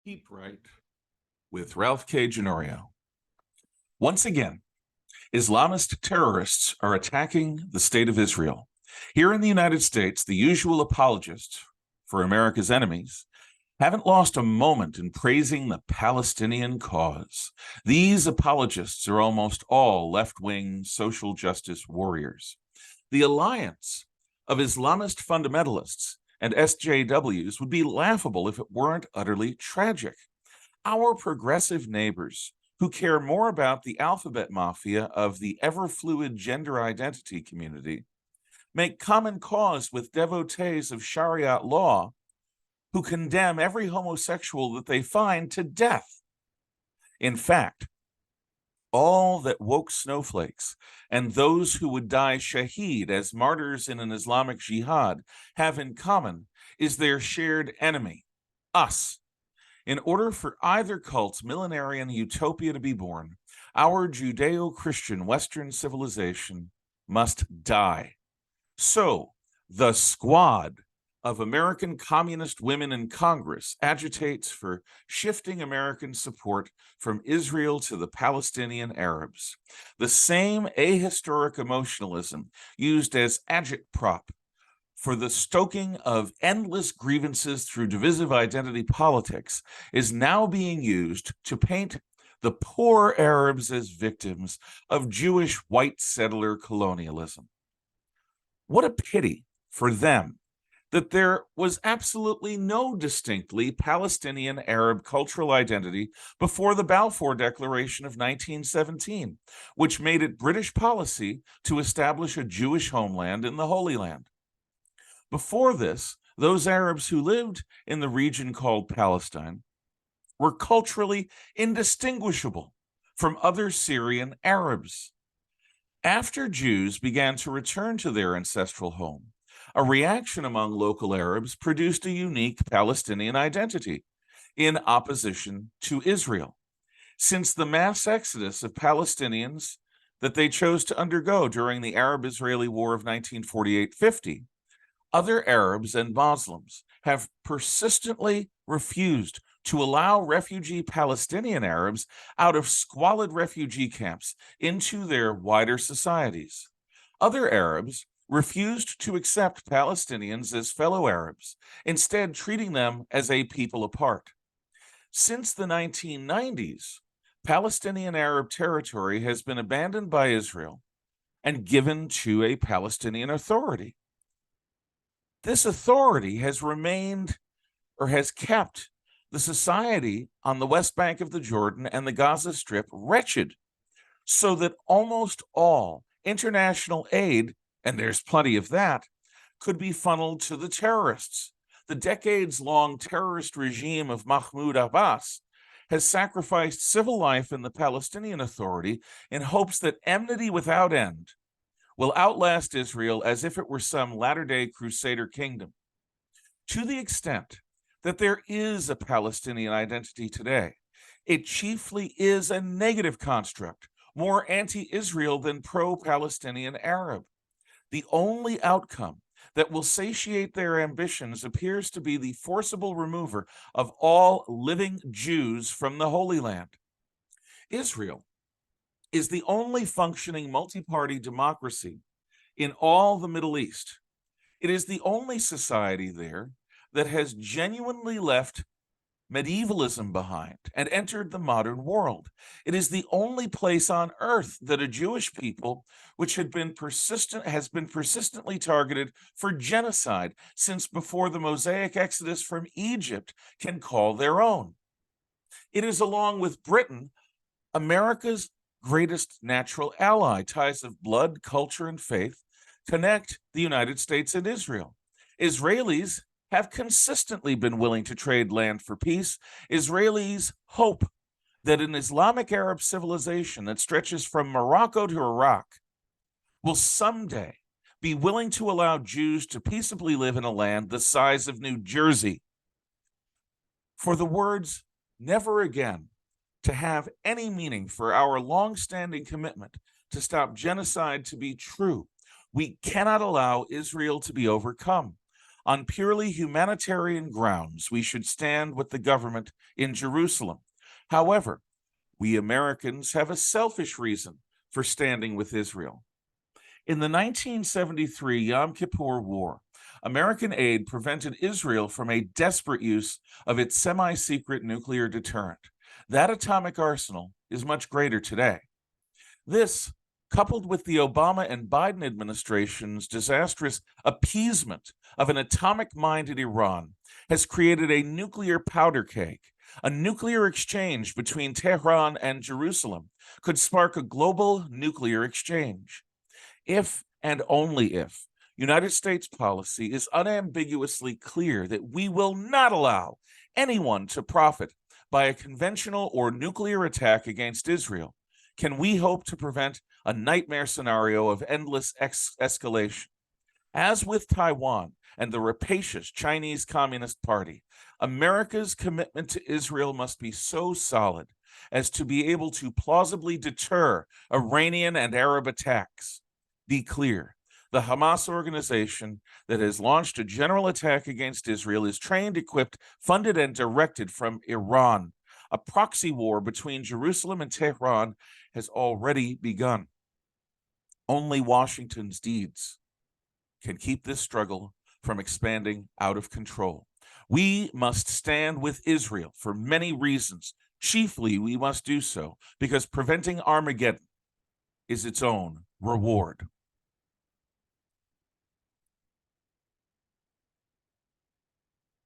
Keep Right with Ralph K. Ginorio. Once again, Islamist terrorists are attacking the state of Israel. Here in the United States, the usual apologists for America's enemies haven't lost a moment in praising the Palestinian cause. These apologists are almost all left-wing social justice warriors. The alliance of Islamist fundamentalists and SJWs would be laughable if it weren't utterly tragic. Our progressive neighbors, who care more about the alphabet mafia of the ever-fluid gender identity community, make common cause with devotees of Sharia law who condemn every homosexual that they find to death. In fact, all that woke snowflakes and those who would die shaheed as martyrs in an Islamic jihad have in common is their shared enemy, us. In order for either cult's millenarian utopia to be born, our Judeo-Christian Western civilization must die. So, the squad of American communist women in Congress agitates for shifting American support from Israel to the Palestinian Arabs. The same ahistoric emotionalism used as agitprop for the stoking of endless grievances through divisive identity politics is now being used to paint the poor Arabs as victims of Jewish white settler colonialism. What a pity for them that there was absolutely no distinctly Palestinian Arab cultural identity before the Balfour Declaration of 1917, which made it British policy to establish a Jewish homeland in the Holy Land. Before this, those Arabs who lived in the region called Palestine were culturally indistinguishable from other Syrian Arabs. After Jews began to return to their ancestral home, a reaction among local Arabs produced a unique Palestinian identity in opposition to Israel. Since the mass exodus of Palestinians that they chose to undergo during the Arab-Israeli War of 1948-50, other Arabs and Muslims have persistently refused to allow refugee Palestinian Arabs out of squalid refugee camps into their wider societies. Other Arabs refused to accept Palestinians as fellow Arabs, instead treating them as a people apart. Since the 1990s, Palestinian Arab territory has been abandoned by Israel and given to a Palestinian Authority. This authority has remained or has kept the society on the West Bank of the Jordan and the Gaza Strip wretched, so that almost all international aid, and there's plenty of that, could be funneled to the terrorists. The decades-long terrorist regime of Mahmoud Abbas has sacrificed civil life in the Palestinian Authority in hopes that enmity without end will outlast Israel as if it were some latter-day Crusader kingdom. To the extent that there is a Palestinian identity today, it chiefly is a negative construct, more anti-Israel than pro-Palestinian Arab. The only outcome that will satiate their ambitions appears to be the forcible removal of all living Jews from the Holy Land. Israel is the only functioning multi-party democracy in all the Middle East. It is the only society there that has genuinely left medievalism behind and entered the modern world. It is the only place on earth that a Jewish people, which has been persistently targeted for genocide since before the Mosaic Exodus from Egypt, can call their own. It is, along with Britain, America's greatest natural ally. Ties of blood, culture, and faith connect the United States and Israel. Israelis have consistently been willing to trade land for peace. Israelis hope that an Islamic Arab civilization that stretches from Morocco to Iraq will someday be willing to allow Jews to peaceably live in a land the size of New Jersey. For the words "never again" to have any meaning for our long-standing commitment to stop genocide to be true, we cannot allow Israel to be overcome. On purely humanitarian grounds, we should stand with the government in Jerusalem. However, we Americans have a selfish reason for standing with Israel. In the 1973 Yom Kippur War, American aid prevented Israel from a desperate use of its semi-secret nuclear deterrent. That atomic arsenal is much greater today. This, coupled with the Obama and Biden administration's disastrous appeasement of an atomic-minded Iran, has created a nuclear powder keg. A nuclear exchange between Tehran and Jerusalem could spark a global nuclear exchange. If and only if United States policy is unambiguously clear that we will not allow anyone to profit by a conventional or nuclear attack against Israel, can we hope to prevent a nightmare scenario of endless escalation. As with Taiwan and the rapacious Chinese Communist Party, America's commitment to Israel must be so solid as to be able to plausibly deter Iranian and Arab attacks. Be clear, the Hamas organization that has launched a general attack against Israel is trained, equipped, funded, and directed from Iran. A proxy war between Jerusalem and Tehran has already begun. Only Washington's deeds can keep this struggle from expanding out of control. We must stand with Israel for many reasons. Chiefly, we must do so because preventing Armageddon is its own reward.